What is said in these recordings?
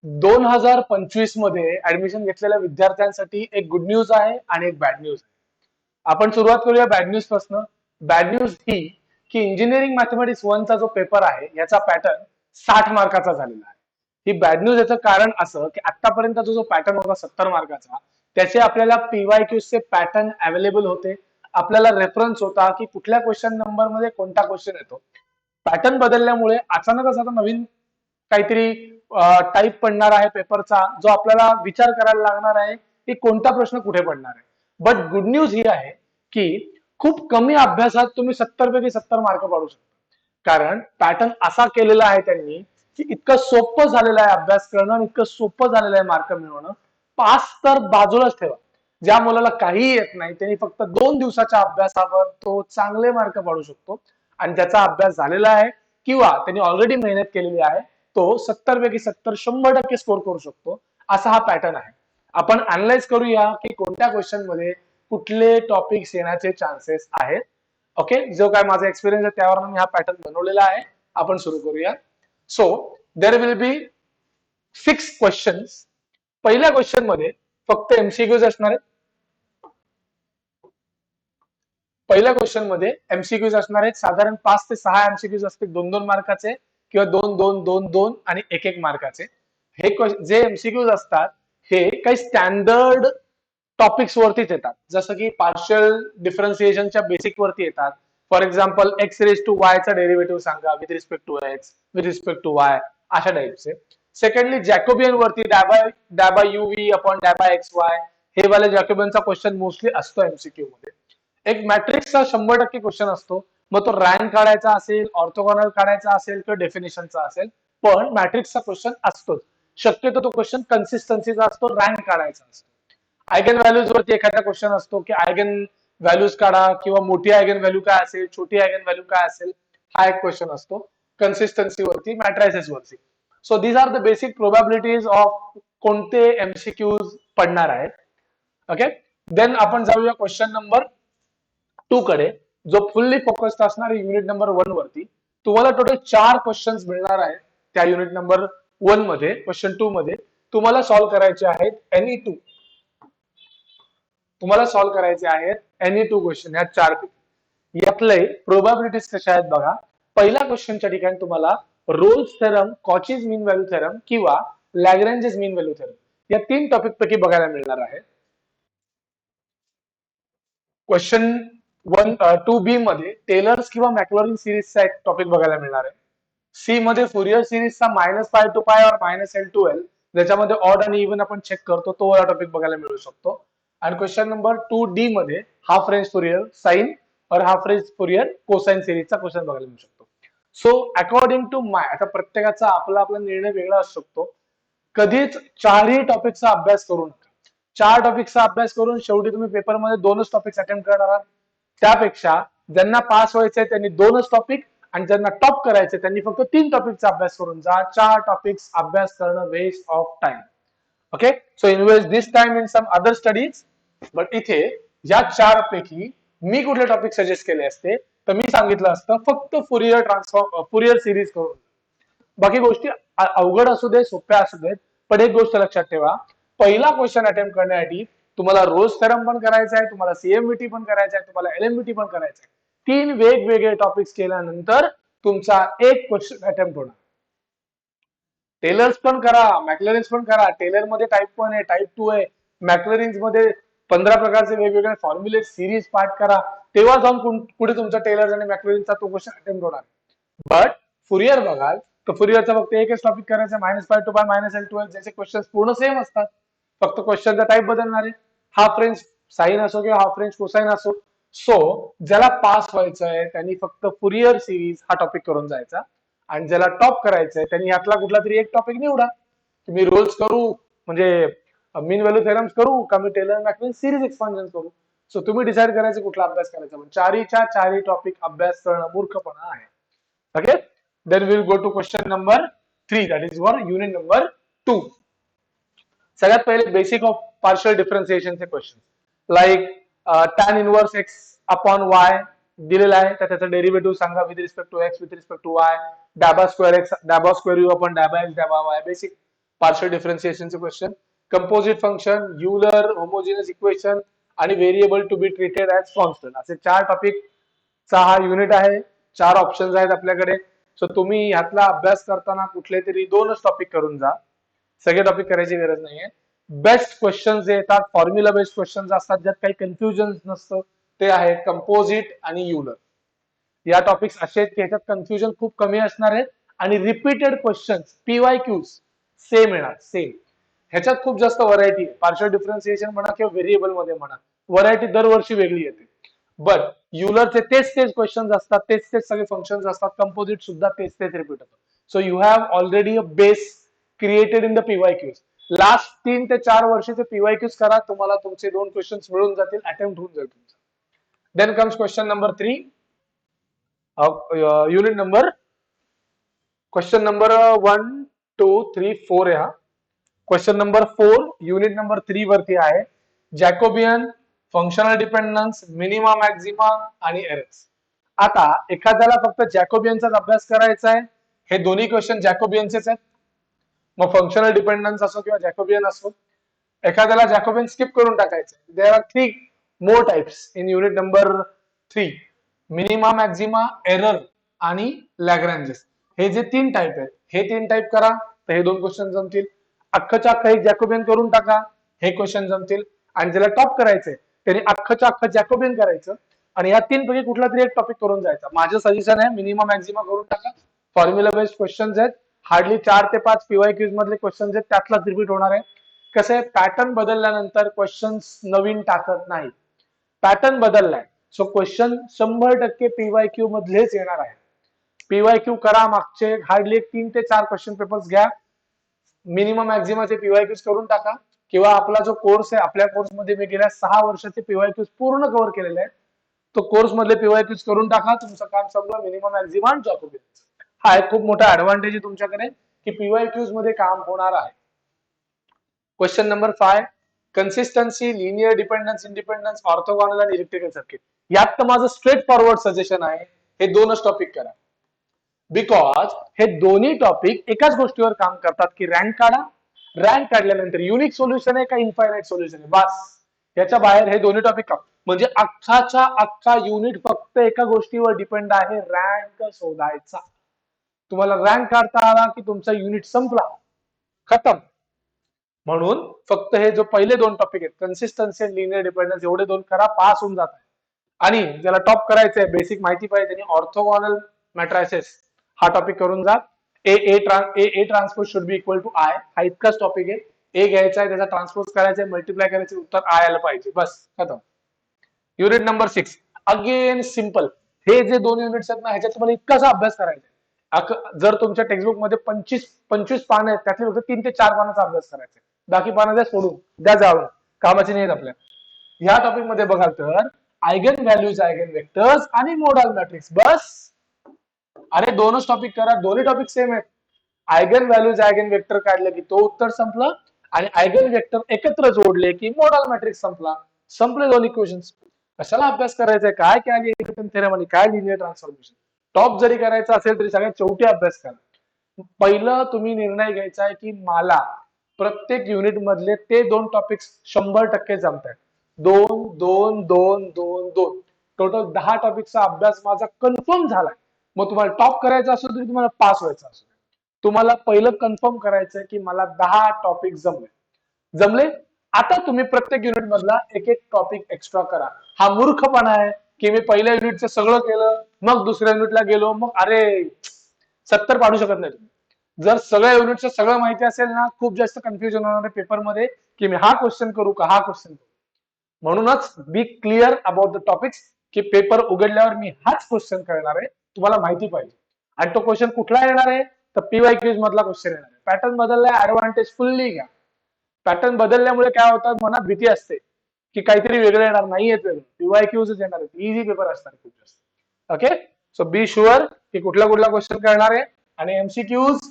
2025 मध्ये ऍडमिशन घेतलेल्या विद्यार्थ्यांसाठी एक गुड न्यूज आहे आणि एक बॅड न्यूज आहे. आपण सुरुवात करूया बॅड न्यूज पासून. बॅड न्यूज ही की इंजिनिअरिंग मॅथमॅटिक्स 1 चा जो पेपर आहे याचा पॅटर्न 60 मार्काचा झालेला आहे. ही बॅड न्यूज याचं कारण असं की आतापर्यंत जो पॅटर्न होता 70 मार्काचा, त्याचे आपल्याला पीवायक्यू चे पॅटर्न अवेलेबल होते. आपल्याला रेफरन्स होता की कुठल्या क्वेश्चन नंबर मध्ये कोणता क्वेश्चन येतो. पॅटर्न बदलल्यामुळे अचानकच आता नवीन काहीतरी टाईप पडणार आहे पेपरचा, जो आपल्याला विचार करायला लागणार आहे की कोणता प्रश्न कुठे पडणार आहे. बट गुड न्यूज ही आहे की खूप कमी अभ्यासात तुम्ही 70 पैकी 70 मार्क पाडू शकता. कारण पॅटर्न असा केलेला आहे त्यांनी की इतकं सोपं झालेलं आहे अभ्यास करणं आणि इतकं सोपं झालेलं आहे मार्क मिळवणं. पास तर बाजूलाच ठेवा, ज्या मुलाला काहीही येत नाही त्यांनी फक्त 2 दिवसाच्या अभ्यासावर तो चांगले मार्क पाडू शकतो. आणि ज्याचा अभ्यास झालेला आहे किंवा त्यांनी ऑलरेडी मेहनत केलेली आहे तो 70 पैकी 70 100% स्कोर करू शकतो. असा हा पॅटर्न आहे. आपण अनालाइज करूया की कोणत्या क्वेश्चन मध्ये कुठले टॉपिक्स येण्याचे चान्सेस आहेत. ओके, जो काय माझा एक्सपिरियन्स आहे त्यावर मी हा पॅटर्न बनवलेला आहे. आपण सुरू करूया. So there will be 6 questions. पहिल्या क्वेश्चन मध्ये फक्त एमसीक्यूज असणार आहेत. पहिल्या क्वेश्चन मध्ये एमसीक्यूज असणार आहेत. साधारण 5 ते 6 एमसीक्यूज असतील 2-2 मार्काचे किंवा 2-2-2-2 आणि 1-1 मार्काचे. हे जे एमसीक्यूज असतात हे काही स्टँडर्ड टॉपिक्स वरतीच येतात, जसं की पार्शियल डिफरन्सिएशनच्या बेसिक वरती येतात. For example x raise to y चा डेरिव्हेटिव्ह सांगा with respect to x, with respect to y, अशा टाईपचे. सेकंडली जॅकोबियन वरती डॅबा यू व्ही अपॉन डॅबा एक्स वाय, हे वाले जॅकोबियनचा क्वेश्चन मोस्टली असतो एमसीक्यू मध्ये. एक मॅट्रिक्सचा 100% क्वेश्चन असतो, मग तो रँक काढायचा असेल, ऑर्थोगोनल काढायचा असेल किंवा डेफिनेशनचा असेल, पण मॅट्रिक्सचा क्वेश्चन असतोच. शक्यतो तो क्वेश्चन कन्सिस्टन्सीचा असतो, रँक काढायचा असतो. आयगन व्हॅल्यूज वरती एखादा क्वेश्चन असतो की आयगन व्हॅल्यूज काढा किंवा मोठी आयगन व्हॅल्यू काय असेल, छोटी आयगन व्हॅल्यू काय असेल, हा एक क्वेश्चन असतो कन्सिस्टन्सी वरती, मॅट्रायसेस वरती. So these are the basic probabilities of कोणते एमसीक्यूज पडणार आहेत. ओके, देन आपण जाऊया क्वेश्चन नंबर 2 कडे, जो फुल्ली फोकस्ड असणार आहे युनिट नंबर 1 वरती. तुम्हाला टोटल 4 क्वेश्चन्स मिळणार आहेत त्या युनिट नंबर 1 मध्ये. क्वेश्चन 2 मध्ये तुम्हाला सॉल्व्ह करायचे आहेत एनी 2. तुम्हाला सॉल्व्ह करायचे आहेत एनी 2 क्वेश्चन या 4 पैकी. यातले प्रोबॅबिलिटीज कशा आहेत बघा. पहिल्या क्वेश्चनच्या ठिकाणी तुम्हाला रोल्स थेरम, कॉचीज मीन व्हॅल्यू थेरम किंवा लॅग्रेंजेस मीन व्हॅल्यू थेरम या 3 टॉपिक पैकी बघायला मिळणार आहे. क्वेश्चन 2B मध्ये टेलर्स किंवा मॅक्लॉरिन सिरीजचा एक टॉपिक बघायला मिळणार आहे. सी मध्ये फुरियर सिरीजचा -π to π और -L to L, ज्याच्यामध्ये ऑड आणि इव्हन आपण चेक करतो, तो वाला टॉपिक बघायला मिळू शकतो. आणि क्वेश्चन नंबर 2D मध्ये हाफ रेंज फुरियर साइन और हाफ रेंज फुरियर कोसाइन सिरीजचा क्वेश्चन बघायला मिळू शकतो. सो अकॉर्डिंग टू माय, आता प्रत्येकाचा आपला आपला निर्णय वेगळा असू शकतो. कधीच 4ही टॉपिकचा अभ्यास करू नका. 4 टॉपिकचा अभ्यास करून शेवटी तुम्ही पेपरमध्ये 2च टॉपिक्स अटेम्प्ट करणार आहात. त्यापेक्षा ज्यांना पास व्हायचंय त्यांनी 2च टॉपिक आणि ज्यांना टॉप करायचे त्यांनी फक्त 3 टॉपिकचा अभ्यास करून जा. 4 टॉपिक्स अभ्यास करणं waste of time. Okay, so invest this time in some other studies. But इथे या 4 पैकी मी कुठले टॉपिक सजेस्ट केले असते तर मी सांगितलं असतं फक्त फुरियर सिरीज करून. बाकी गोष्टी अवघड असू दे, सोप्या असू देत, पण एक गोष्ट लक्षात ठेवा, पहिला क्वेश्चन अटेम्प्ट करण्यासाठी तुम्हाला रोज थेरम पण करायचा आहे, तुम्हाला सीएमव्हीटी पण करायचा आहे, तुम्हाला एलएमव्हीटी पण करायचं आहे. 3 वेगवेगळे टॉपिक्स केल्यानंतर तुमचा एक क्वेश्चन अटेम्प्ट होणार. टेलर्स पण करा, मॅक्लॅरिन्स पण करा. टेलर मध्ये टाईप 1 आहे, टाईप 2 आहे. मॅक्लॅरिन्स मध्ये 15 प्रकारचे वेगवेगळे फॉर्म्युले सिरीज पाठ करा, तेव्हा जाऊन पुढे तुमचा टेलर आणि मॅक्लॅरिनचा तो क्वेश्चन अटेम्प्ट होणार. बट फुरियर बघाल तर फुरियरचा फक्त एकच टॉपिक करायचा, -π to π -L to L, ज्याचे क्वेश्चन पूर्ण सेम असतात, फक्त क्वेश्चनचा टाईप बदलणार आहे. हाफ रेंज साइन असो किंवा हाफ रेंज कोसाइन असो. सो ज्याला पास व्हायचंय त्यांनी फक्त फुरियर सिरीज हा टॉपिक करून जायचा, आणि ज्याला टॉप करायचंय त्यांनी यातला कुठला तरी एक टॉपिक निवडा. मी रोल्स करू, म्हणजे मीन व्हॅल्यू थेरम्स करू का मी टेलर मॅक्लॅरिन सिरीज एक्सपान्शन करू. सो तुम्ही डिसाईड करायचं कुठला अभ्यास करायचा. पण 4च्या 4 टॉपिक अभ्यास करणं मूर्खपणा आहे. Okay, then we'll go to question number 3, that is for unit number 2. सगळ्यात पहिले बेसिक ऑफ पार्शियल डिफरन्सिएशन चे question, like tan inverse x upon y दिलेला आहे, तर त्याचा डेरिव्हेटिव्ह सांगा with respect to x, with respect to y. डॅबा square x, डॅबा स्क्वेअर u अपॉन डॅबा x, डॅबा y. बेसिक पार्शियल डिफरन्शिएशनचे question, composite function, Euler homogeneous equation आणि variable to be treated as constant, असे 4 टॉपिकचा हा युनिट आहे. 4 ऑप्शन्स आहेत आपल्याकडे. सो तुम्ही ह्यातला अभ्यास करताना कुठले तरी 2च टॉपिक करून जा, सगळे टॉपिक करायची गरज नाहीये. बेस्ट क्वेश्चन जे येतात फॉर्म्युला बेस्ड क्वेश्चन असतात, ज्यात काही कन्फ्युजन नसतं, ते आहेत कंपोजिट आणि युलर. या टॉपिक्स असे आहेत की ह्याच्यात कन्फ्युजन खूप कमी असणार आहे आणि रिपीटेड क्वेश्चन्स PYQs सेम येणार, सेम. ह्याच्यात खूप जास्त व्हरायटी आहे. पार्शियल डिफरन्शिएशन म्हणा किंवा व्हेरिएबल मध्ये म्हणा, व्हरायटी दरवर्षी वेगळी येते. बट युलरचे तेच क्वेश्चन्स असतात, तेच सगळे फंक्शन्स असतात. कंपोजिट सुद्धा तेच रिपीट होतं. So you have already a base created in the PYQs. Last 3 ते 4 वर्षाचे PYQs करा, तुम्हाला तुमचे 2 क्वेश्चन्स मिळून जातील, अटेम्प्ट होऊन जाईल तुमचा. Then comes question number 3, unit number, question number 1 2 3 4 आहे हा. क्वेश्चन नंबर 4 युनिट नंबर 3 वरती आहे. जॅकोबियन, फंक्शनल डिपेंडन्स, मिनिमा मॅक्झिमा आणि एरर्स. आता एखाद्याला फक्त जॅकोबियनचाच अभ्यास करायचा आहे, हे दोन्ही क्वेश्चन जॅकोबियनचेच आहेत, मग फंक्शनल डिपेंडन्स असो किंवा जॅकोबियन असो. एखाद्याला जॅकोबियन स्किप करून टाकायचं. There are 3 more types in unit number 3, minima maxima, error आणि लॅग्रेंजेस. हे जे 3 टाइप आहेत, हे 3 टाइप करा तर हे 2 क्वेश्चन जमतील. अख्खच्या अख्खा एक जॅकोबियन करून टाका, हे क्वेश्चन जमतील. आणि ज्याला टॉप करायचंय त्यांनी अख्खच्या अख्खं जॅकोबियन करायचं आणि या 3 पैकी कुठला तरी एक टॉपिक करून जायचा. माझं सजेशन आहे मिनिमा मॅक्झिमा करून टाका. फॉर्म्युला बेस्ड क्वेश्चन्स आहेत, हार्डली 4 ते 5 PYQs मधले क्वेश्चन्स आहेत, त्यातलाच रिपीट होणार आहे. कसं आहे, पॅटर्न बदलल्यानंतर क्वेश्चन्स नवीन टाकत नाही, पॅटर्न बदललाय. सो क्वेश्चन 100% PYQ मधलेच येणार आहे. PYQ करा, मागचे हार्डली 3 ते 4 क्वेश्चन पेपर्स घ्या, मिनिमम मॅक्झिमाचे PYQs करून टाका. किंवा आपला जो कोर्स आहे, आपल्या कोर्समध्ये मी गेल्या 6 वर्षाचे PYQs पूर्ण कव्हर केलेले आहेत, तो कोर्स मधले PYQs करून टाका. तुमचं काम संपलं. मिनिमम मॅक्झिमा आणि जॅकोबियन हा एक खूप मोठा ऍडव्हान्टेज आहे तुमच्याकडे की PYQs मध्ये काम होणार आहे. Question number 5, consistency, linear dependence, independence, orthogonal आणि इलेक्ट्रिकल सर्किट. यात तर माझं स्ट्रेट फॉरवर्ड सजेशन आहे, हे 2च टॉपिक करा. बिकॉज हे दोन्ही टॉपिक एकाच गोष्टीवर काम करतात की रँक काढा. रँक काढल्यानंतर युनिक सोल्युशन आहे का इनफायनाइट सोल्युशन आहे, बस. याच्या बाहेर हे दोन्ही टॉपिक का, म्हणजे अख्खाच्या अख्खा युनिट फक्त एका गोष्टीवर डिपेंड आहे, रँक शोधायचा. तुम्हाला रँक काढता आला की तुमचा युनिट संपला, खतम. म्हणून फक्त हे जो पहिले 2 टॉपिक आहेत, कन्सिस्टन्सी आणि लिनियर डिपेंडन्स, एवढे 2 करा, पास होऊन जात आहे. आणि ज्याला टॉप करायचंय, बेसिक माहिती पाहिजे, त्यांनी ऑर्थोगोनल मॅट्रायसेस हा टॉपिक करून जा. A transpose should be equal to I, हा इतकाच टॉपिक आहे. ए घ्यायचा आहे, त्याचा ट्रान्सपोज करायचा आहे, मल्टिप्लाय करायचे, उत्तर आय आलं पाहिजे, बस, खतम. Unit number 6, again simple. हे जे 2 युनिट्स आहेत ना, ह्याच्यात तुम्हाला इतकासा अभ्यास करायचा आहे. जर तुमच्या टेक्स्टबुक मध्ये 25 पानं आहेत, त्यातले फक्त 3 ते 4 पानाचा अभ्यास करायचा आहे. बाकी पानं द्या सोडून, द्या जाऊन, कामाची नाही आपल्या. ह्या टॉपिक मध्ये बघाल तर आयगन व्हॅल्यूज, आयगन वेक्टर्स आणि मोडाल मॅट्रिक्स, बस. अरे 2च टॉपिक करा, दोन्ही टॉपिक सेम आहेत. आयगन व्हॅल्यूज, आयगन वेक्टर काढले की तो उत्तर संपलं, आणि आयगन वेक्टर एकत्र जोडले की मोडाल मॅट्रिक्स संपला. संपले 2 इक्वेशन्स. कशाला अभ्यास करायचा, काय काय न्यूटन थेरम आणि काय लिनियर ट्रान्सफॉर्मेशन. टॉप जरी करायचा असेल तरी सगळ्यात शेवटी अभ्यास करा. पहिलं तुम्ही निर्णय घ्यायचा आहे की मला प्रत्येक युनिट मधले ते 2 टॉपिक्स 100% जमतात. 2 2 2 2 2 टोटल 10 टॉपिकचा अभ्यास माझा कन्फर्म झालाय. मग तुम्हाला टॉप करायचा असेल तरी तुम्हाला पास व्हायचं असेल, तुम्हाला पहिलं कन्फर्म करायचंय की मला 10 टॉपिक जमले. आता तुम्ही प्रत्येक युनिट मधला एक टॉपिक एक्स्ट्रा करा. हा मूर्खपणा आहे की मी पहिल्या युनिटचं सगळं केलं, मग दुसऱ्या युनिटला गेलो, मग अरे 70 पाडू शकत नाही तुम्ही. जर सगळ्या युनिटचं सगळं माहिती असेल ना, खूप जास्त कन्फ्युजन होणार आहे पेपरमध्ये की मी हा क्वेश्चन करू का हा क्वेश्चन करू. म्हणूनच बी क्लिअर अबाउट द टॉपिक्स, की पेपर उघडल्यावर मी हाच क्वेश्चन करणार आहे, तुम्हाला माहिती पाहिजे. आणि तो क्वेश्चन कुठला येणार आहे, तर PYQs मधला क्वेश्चन येणार आहे. पॅटर्न बदललाय, ऍडव्हान्टेज फुल्ली घ्या. पॅटर्न बदलल्यामुळे काय होतं, मनात भीती असते की काहीतरी वेगळं येणार, नाही येत वेगळं, PYQs येणार आहेत, इझी पेपर असणार खूप जास्त. ओके, सो बी शुअर की कुठला क्वेश्चन करणार आहे. आणि MCQs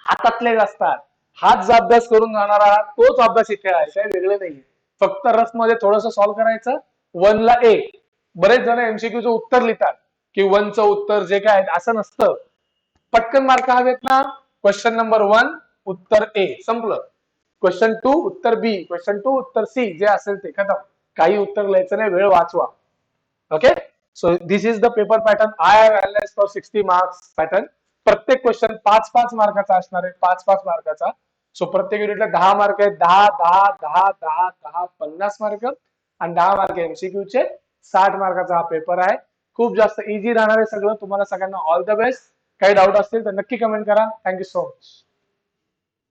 हातातलेच असतात. हाच जो अभ्यास करून जाणार आहात तोच अभ्यास इथे आहे, काही वेगळे नाहीये. फक्त रफ मध्ये थोडंसं सॉल्व्ह करायचं. 1 ला A. बरेच जण MCQचं उत्तर लिहितात की 1चं उत्तर जे काय असं नसतं. पटकन मार्क हवेत ना. क्वेश्चन नंबर 1, उत्तर ए, संपलं. क्वेश्चन 2 उत्तर बी, क्वेश्चन 2 उत्तर सी, जे असेल ते खतम. काही उत्तर लिहायचं नाही, वेळ वाचवा. Okay, so this is the paper pattern I have analysed for 60 marks pattern. प्रत्येक क्वेश्चन 5-5 मार्काचा असणार आहे, 5-5 मार्काचा. सो प्रत्येक युनिटला 10 मार्क आहेत, 10 10 10 10 10 50 मार्क आणि 10 मार्क एमसीक्यू चे. 60 मार्काचा हा पेपर आहे. खूप जास्त इझी राहणार आहे सगळं. तुम्हाला सगळ्यांना ऑल द बेस्ट. काही डाऊट असतील तर नक्की कमेंट करा. Thank you so much.